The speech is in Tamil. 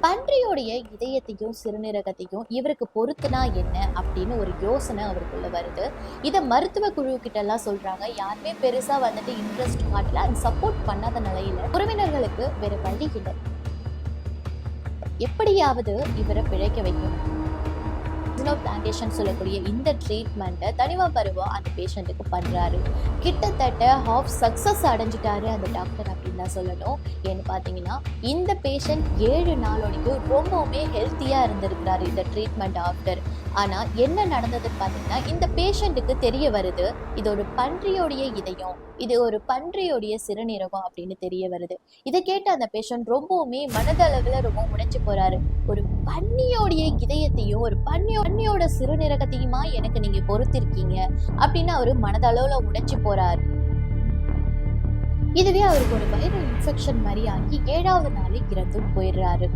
பன்றியோடைய இதயத்தையும் சிறுநீரகத்தையும் இவருக்கு பொருத்துனா என்ன அப்படின்னு ஒரு யோசனை அவருக்குள்ள வருது. இதை மருத்துவ குழு கிட்ட எல்லாம் சொல்றாங்க. யாருமே பெருசா வந்துட்டு இன்ட்ரெஸ்ட் காட்டல, அது சப்போர்ட் பண்ணாத நிலையில உறவினர்களுக்கு வேற வழி இல்லை. எப்படியாவது இவரை பிழைக்க வைக்கணும். பிளான்டேஷன் சொல்லக்கூடிய இந்த ட்ரீட்மெண்ட்டை தனிமா பருவம் அந்த பேஷண்ட்டுக்கு பண்றாரு. கிட்டத்தட்ட ஹாஃப் சக்சஸ் அடைஞ்சிட்டாரு அந்த டாக்டர் அப்படின்னு தான் சொல்லணும். ஏன்னு பார்த்தீங்கன்னா இந்த பேஷண்ட் 7 நாளோடைக்கு ரொம்பவுமே ஹெல்த்தியா இருந்திருக்கிறாரு இந்த ட்ரீட்மெண்ட் ஆஃப்டர். ஆனா என்ன நடந்ததுன்னு பார்த்தீங்கன்னா இந்த பேஷண்ட்டுக்கு தெரிய வருது இது ஒரு பன்றியோடைய இதயம், இது ஒரு பன்றியோடைய சிறுநீரகம் அப்படின்னு தெரிய வருது. இதை கேட்ட அந்த பேஷண்ட் ரொம்பவுமே மனதளவுல ரொம்ப உடைச்சு போறாரு. ஒரு பன்னியோடைய இதயத்தையும் ஒரு பன்னியோட சிறுநீரகத்தையுமா எனக்கு நீங்க பொறுத்திருக்கீங்க அப்படின்னு அவரு மனதளவுல உடைச்சு போறாரு. இதுவே அவருக்கு ஒரு வைரல் இன்ஃபெக்ஷன் மாதிரி ஆகி 7வது நாள் இறந்து போயிடுறாரு.